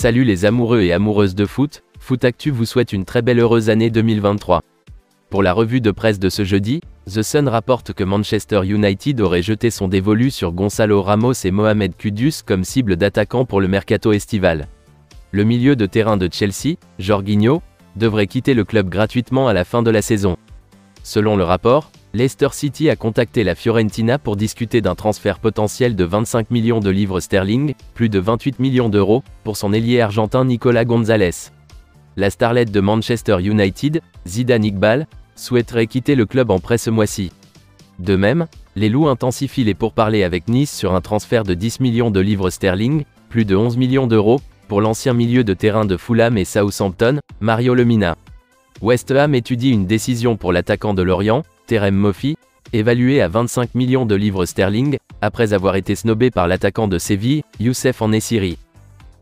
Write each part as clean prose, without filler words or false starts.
Salut les amoureux et amoureuses de foot, Foot Actu vous souhaite une très belle heureuse année 2023. Pour la revue de presse de ce jeudi, The Sun rapporte que Manchester United aurait jeté son dévolu sur Gonçalo Ramos et Mohamed Kudus comme cible d'attaquants pour le mercato estival. Le milieu de terrain de Chelsea, Jorginho, devrait quitter le club gratuitement à la fin de la saison. Selon le rapport, Leicester City a contacté la Fiorentina pour discuter d'un transfert potentiel de 25 millions de livres sterling, plus de 28 millions d'euros, pour son ailier argentin Nicolas Gonzalez. La starlette de Manchester United, Zidane Iqbal, souhaiterait quitter le club en prêt ce mois-ci. De même, les Loups intensifient les pourparlers avec Nice sur un transfert de 10 millions de livres sterling, plus de 11 millions d'euros, pour l'ancien milieu de terrain de Fulham et Southampton, Mario Lemina. West Ham étudie une décision pour l'attaquant de Lorient, Terem Moffi, évalué à 25 millions de livres sterling, après avoir été snobé par l'attaquant de Séville, Youssef En-Nesyri.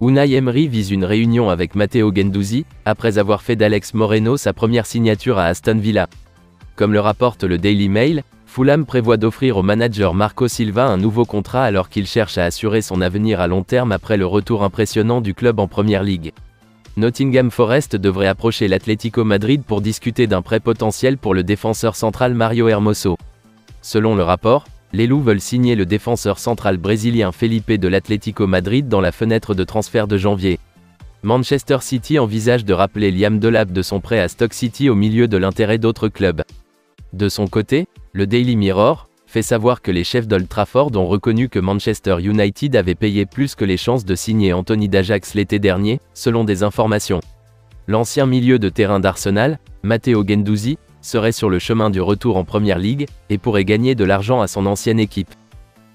Unai Emery vise une réunion avec Matteo Guendouzi, après avoir fait d'Alex Moreno sa première signature à Aston Villa. Comme le rapporte le Daily Mail, Fulham prévoit d'offrir au manager Marco Silva un nouveau contrat alors qu'il cherche à assurer son avenir à long terme après le retour impressionnant du club en Première Ligue. Nottingham Forest devrait approcher l'Atlético Madrid pour discuter d'un prêt potentiel pour le défenseur central Mario Hermoso. Selon le rapport, les Loups veulent signer le défenseur central brésilien Felipe de l'Atlético Madrid dans la fenêtre de transfert de janvier. Manchester City envisage de rappeler Liam Delap de son prêt à Stoke City au milieu de l'intérêt d'autres clubs. De son côté, le Daily Mirror fait savoir que les chefs d'Old Trafford ont reconnu que Manchester United avait payé plus que les chances de signer Anthony d'Ajax l'été dernier, selon des informations. L'ancien milieu de terrain d'Arsenal, Matteo Guendouzi, serait sur le chemin du retour en Première Ligue, et pourrait gagner de l'argent à son ancienne équipe.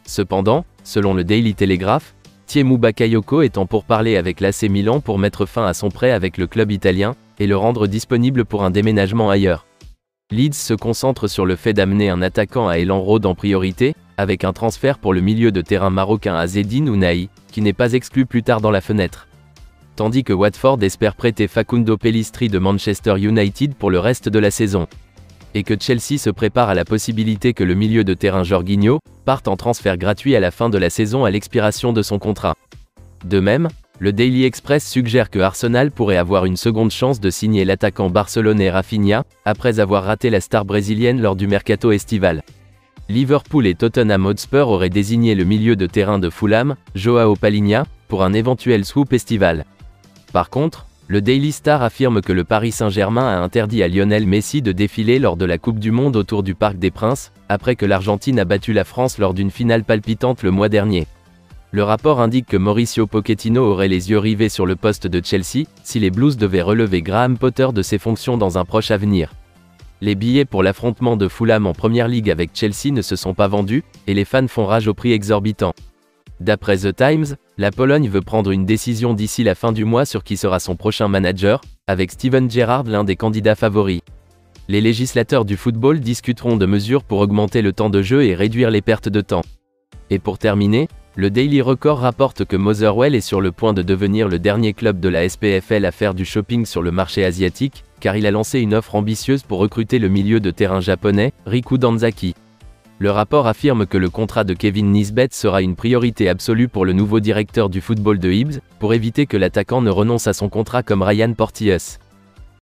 Cependant, selon le Daily Telegraph, Tiémoué Bakayoko est en pourparlers avec l'AC Milan pour mettre fin à son prêt avec le club italien, et le rendre disponible pour un déménagement ailleurs. Leeds se concentre sur le fait d'amener un attaquant à Elland Road en priorité, avec un transfert pour le milieu de terrain marocain Azzedine Ounahi, qui n'est pas exclu plus tard dans la fenêtre. Tandis que Watford espère prêter Facundo Pellistri de Manchester United pour le reste de la saison. Et que Chelsea se prépare à la possibilité que le milieu de terrain Jorginho parte en transfert gratuit à la fin de la saison à l'expiration de son contrat. De même, le Daily Express suggère que Arsenal pourrait avoir une seconde chance de signer l'attaquant barcelonais Rafinha, après avoir raté la star brésilienne lors du mercato estival. Liverpool et Tottenham Hotspur auraient désigné le milieu de terrain de Fulham, Joao Palhinha, pour un éventuel swoop estival. Par contre, le Daily Star affirme que le Paris Saint-Germain a interdit à Lionel Messi de défiler lors de la Coupe du Monde autour du Parc des Princes, après que l'Argentine a battu la France lors d'une finale palpitante le mois dernier. Le rapport indique que Mauricio Pochettino aurait les yeux rivés sur le poste de Chelsea, si les Blues devaient relever Graham Potter de ses fonctions dans un proche avenir. Les billets pour l'affrontement de Fulham en Première Ligue avec Chelsea ne se sont pas vendus, et les fans font rage au prix exorbitant. D'après The Times, la Pologne veut prendre une décision d'ici la fin du mois sur qui sera son prochain manager, avec Steven Gerrard l'un des candidats favoris. Les législateurs du football discuteront de mesures pour augmenter le temps de jeu et réduire les pertes de temps. Et pour terminer, le Daily Record rapporte que Motherwell est sur le point de devenir le dernier club de la SPFL à faire du shopping sur le marché asiatique, car il a lancé une offre ambitieuse pour recruter le milieu de terrain japonais, Riku Danzaki. Le rapport affirme que le contrat de Kevin Nisbet sera une priorité absolue pour le nouveau directeur du football de Hibs, pour éviter que l'attaquant ne renonce à son contrat comme Ryan Porteous.